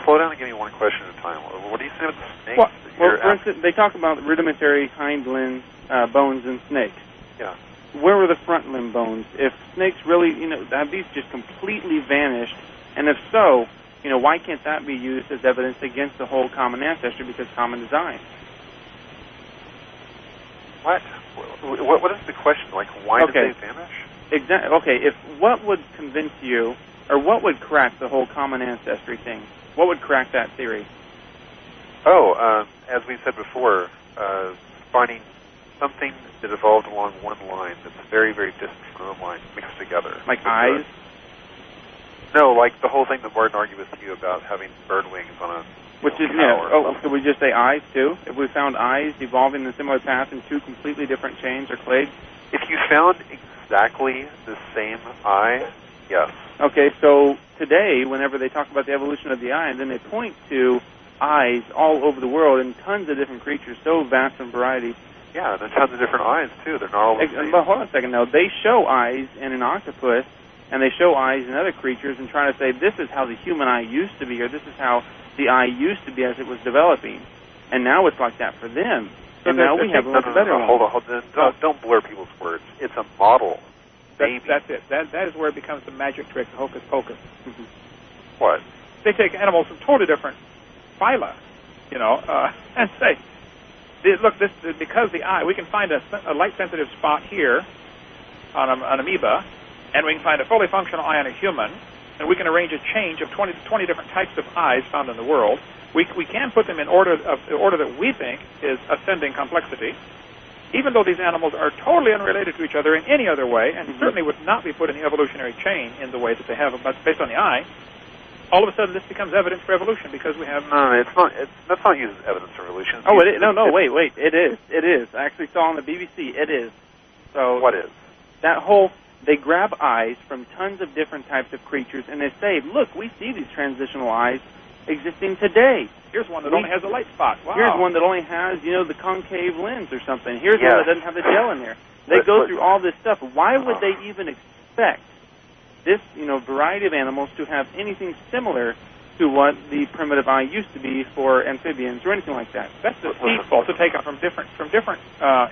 Slow down and give me one question at a time. What do you say about the snakes? Well, for instance, they talk about rudimentary hind limb bones in snakes. Yeah. Where were the front limb bones? If snakes really, have these just completely vanished? And if so, why can't that be used as evidence against the whole common ancestry because common design? What? What is the question? Like, why did they vanish? Exactly. Okay. What would convince you, or what would crack the whole common ancestry thing? What would crack that theory? As we said before, finding something that evolved along one line that's very, very distant from the line mixed together. Like eyes? No, like the whole thing that Martin argued with you about having bird wings on a could we just say eyes, too? If we found eyes evolving in a similar path in two completely different chains or clades? If you found exactly the same eye, yes. Okay, so today, whenever they talk about the evolution of the eye, and then they point to eyes all over the world in tons of different creatures, so vast in variety. Yeah, there's tons of different eyes, too. They're not all the same. But hold on a second, now. They show eyes in an octopus, and they show eyes in other creatures and try to say, this is how the human eye used to be, or this is how the eye used to be as it was developing. And now it's like that for them. And now we have a much better one. Hold on. Don't blur people's words. It's a model. That's it. That is where it becomes the magic trick, the hocus pocus. Mm-hmm. What? They take animals from totally different phyla, and say, look, this because the eye, we can find a light-sensitive spot here on an amoeba, and we can find a fully functional eye on a human, and we can arrange a change of 20 different types of eyes found in the world. We can put them in order that we think is ascending complexity, even though these animals are totally unrelated to each other in any other way, and certainly would not be put in the evolutionary chain in the way that they have, but based on the eye. All of a sudden, this becomes evidence for evolution because we have. No, it's not. That's not used as evidence for evolution. Wait. It is. It is. I actually saw on the BBC. It is. So what is? They grab eyes from tons of different types of creatures, and they say, look, we see these transitional eyes existing today. Here's one that only has a light spot. Wow. Here's one that only has, the concave lens or something. Here's one that doesn't have the gel in there. They go through all this stuff. Why would they even expect this, variety of animals to have anything similar to what the primitive eye used to be for amphibians or anything like that? That's deceitful to take it from different,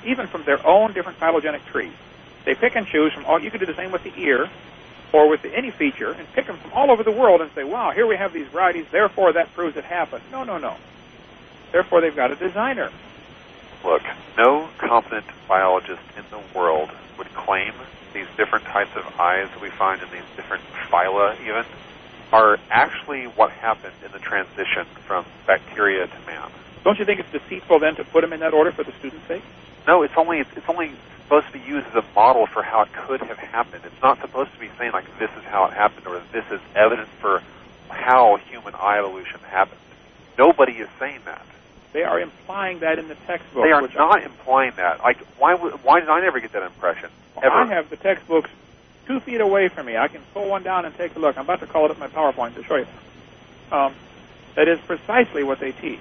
even from their own different phylogenetic trees. They pick and choose from all. You could do the same with the ear or with any feature and pick them from all over the world and say, wow, here we have these varieties, therefore that proves it happened. No. Therefore they've got a designer. Look, no competent biologist in the world would claim these different types of eyes that we find in these different phyla even are actually what happened in the transition from bacteria to man. Don't you think it's deceitful then to put them in that order for the student's sake? No, it's only supposed to be used as a model for how it could have happened. It's not supposed to be saying like this is how it happened or this is evidence for how human eye evolution happened. Nobody is saying that. They are implying that in the textbook. They are not implying that. Like, why did I never get that impression? Ever? I have the textbooks 2 feet away from me. I can pull one down and take a look. I'm about to call it up my PowerPoint to show you. That is precisely what they teach.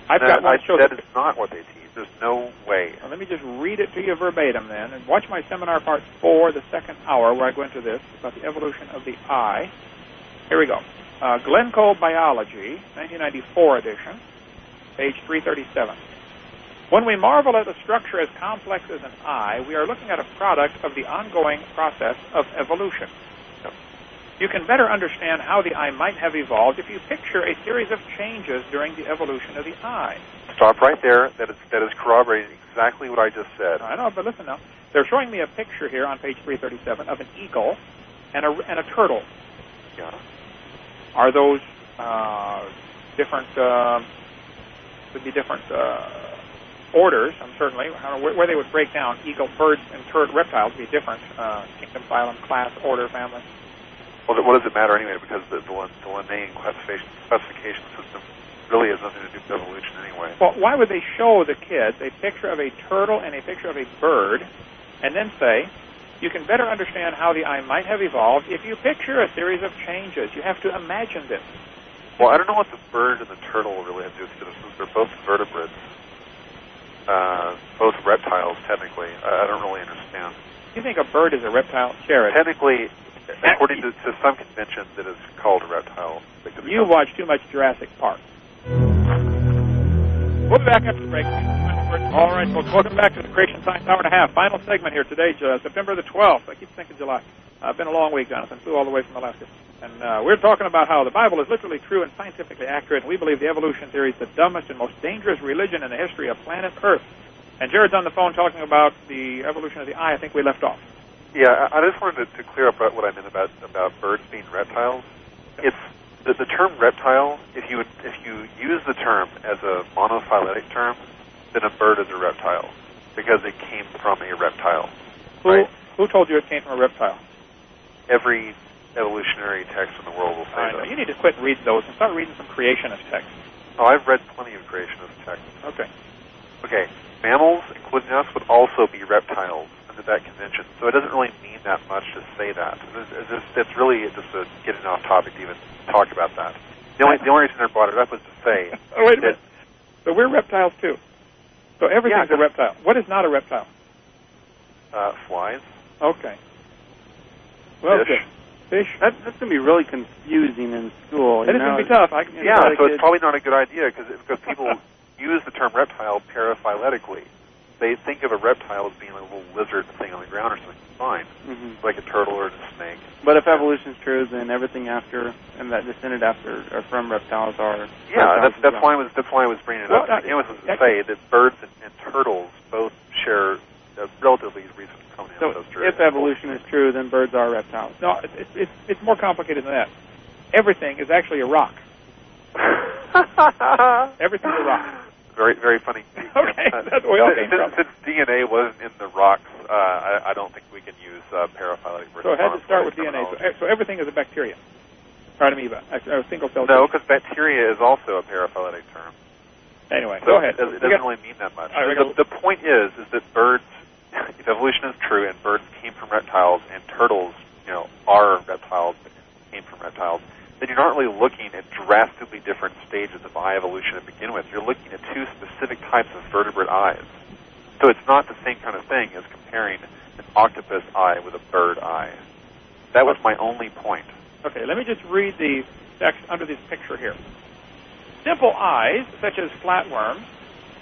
I've got one. That is not what they teach. There's no way. Well, let me just read it to you verbatim then, and watch my seminar part 4, the second hour, where I go into this, about the evolution of the eye. Here we go. Glencoe Biology, 1994 edition, page 337. When we marvel at a structure as complex as an eye, we are looking at a product of the ongoing process of evolution. You can better understand how the eye might have evolved if you picture a series of changes during the evolution of the eye. Stop right there. That is corroborating exactly what I just said. I know, but listen now. They're showing me a picture here on page 337 of an eagle and a turtle. Yeah. Are those different? Would be different orders. Certainly where they would break down eagle, birds, and reptiles would be different. Kingdom, phylum, class, order, family. Well, what does it matter anyway? Because the Linnaean classification system really has nothing to do with evolution anyway. Well, why would they show the kids a picture of a turtle and a picture of a bird, and then say, you can better understand how the eye might have evolved if you picture a series of changes. You have to imagine this. Well, I don't know what the bird and the turtle really have to do with it, since they're both vertebrates, both reptiles, technically. I don't really understand. You think a bird is a reptile? Jared? Technically, according to some conventions, it is called a reptile. You watch too much Jurassic Park. We'll be back after the break. All right, folks, welcome back to the Creation Science Hour and a Half. Final segment here today, September the 12th. I keep thinking July. Been a long week, Jonathan. Flew all the way from Alaska. And we're talking about how the Bible is literally true and scientifically accurate, and we believe the evolution theory is the dumbest and most dangerous religion in the history of planet Earth. And Jared's on the phone talking about the evolution of the eye. I think we left off. Yeah, I just wanted to clear up what I meant about birds being reptiles. It's the term reptile. If you use the term as a monophyletic term, then a bird is a reptile because it came from a reptile. Who told you it came from a reptile? Every evolutionary text in the world will say that. You need to quit reading those and start reading some creationist texts. Oh, I've read plenty of creationist texts. Okay. Mammals, including us, would also be reptiles under that convention. So it doesn't really mean that much to say that. It's really just getting off topic to even talk about that. The only reason I brought it up was to say... Oh, wait a minute. So we're reptiles, too. So everything's a reptile. What is not a reptile? Flies. Okay. Well, Fish. That's going to be really confusing in school. It's going to be tough. So it's probably not a good idea because people use the term reptile paraphyletically. They think of a reptile as being a little lizard thing on the ground or something. Fine. Mm-hmm. Like a turtle or a snake. But if evolution's true, then everything after and that descended after or from reptiles are... Yeah, that's why I was bringing it up. It was to say that birds and turtles both share a relatively recent toenail. So if evolution is true, then birds are reptiles. No, it's more complicated than that. Everything is actually a rock. Everything's a rock. Very, very funny. Okay, that's where we all came from. Since DNA wasn't in the rocks, I don't think we can use paraphyletic versus... So it had to start with DNA. So everything is a bacteria, or an amoeba, a single-cell. No, because bacteria is also a paraphyletic term. Anyway, so go ahead. It doesn't really mean that much. The point is that birds, if evolution is true and birds came from reptiles and turtles, are reptiles but came from reptiles, then you're not really looking at drastically different stages of eye evolution to begin with. You're looking at two specific types of vertebrate eyes. So it's not the same kind of thing as comparing an octopus eye with a bird eye. That was my only point. Okay, let me just read the text under this picture here. Simple eyes, such as flatworms,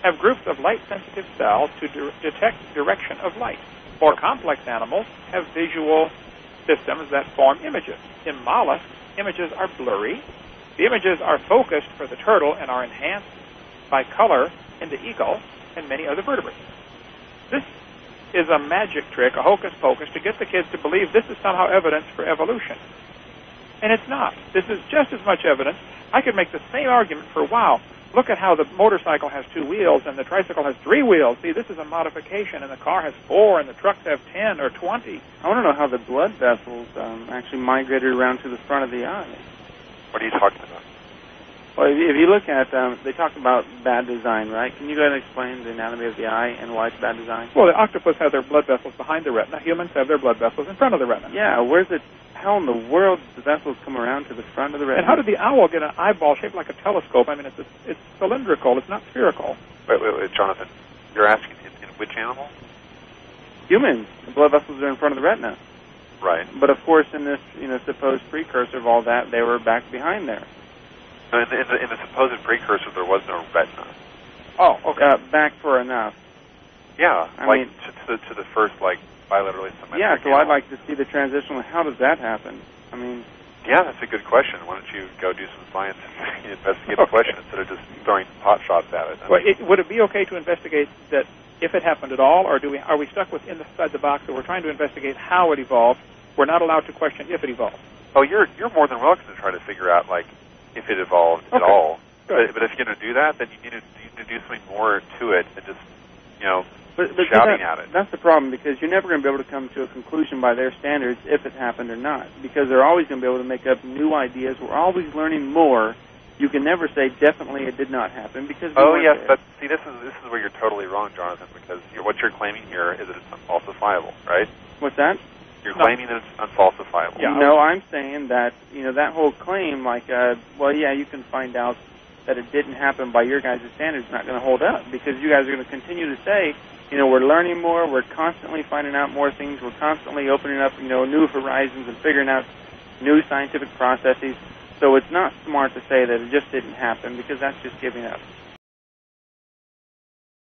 have groups of light-sensitive cells to detect direction of light. More complex animals have visual systems that form images. In mollusks, images are blurry. The images are focused for the turtle and are enhanced by color in the eagle and many other vertebrates. This is a magic trick, a hocus pocus, to get the kids to believe this is somehow evidence for evolution. And it's not. This is just as much evidence. I could make the same argument for, wow, look at how the motorcycle has 2 wheels and the tricycle has 3 wheels. See, this is a modification, and the car has 4 and the trucks have 10 or 20. I want to know how the blood vessels actually migrated around to the front of the eye. What are you talking about? Well, if you look at, they talk about bad design, right? Can you go ahead and explain the anatomy of the eye and why it's bad design? Well, the octopus have their blood vessels behind the retina. Humans have their blood vessels in front of the retina. Yeah, how in the world did the vessels come around to the front of the retina? And how did the owl get an eyeball shaped like a telescope? I mean, it's cylindrical. It's not spherical. Wait, Jonathan. You're asking in which animal? Humans. The blood vessels are in front of the retina. Right. But, of course, in this supposed precursor of all that, they were back behind there. In the supposed precursor, there was no retina. Oh, okay. Back for enough. Yeah, I mean, to the first, bilaterally symmetric. Yeah, so I'd like to see the transition. How does that happen? I mean... Yeah, that's a good question. Why don't you go do some science and investigate the question instead of just throwing pot shots at it? Well, would it be okay to investigate that if it happened at all, or are we stuck with inside the box that we're trying to investigate how it evolved? We're not allowed to question if it evolved. Oh, you're more than welcome to try to figure out, if it evolved at all. But if you're going to do that, then you need to do something more to it than just, shouting at it. That's the problem, because you're never going to be able to come to a conclusion by their standards if it happened or not, because they're always going to be able to make up new ideas. We're always learning more. You can never say definitely it did not happen because. Yes, but see, this is where you're totally wrong, Jonathan, because what you're claiming here is that it's unfalsifiable, right? What's that? You're claiming that it's unfalsifiable. Yeah. No, I'm saying that that whole claim, you can find out that it didn't happen by your guys' standards, not going to hold up, because you guys are going to continue to say You know, we're learning more. We're constantly finding out more things. We're constantly opening up, you know, new horizons and figuring out new scientific processes. So it's not smart to say that it just didn't happen, because that's just giving up.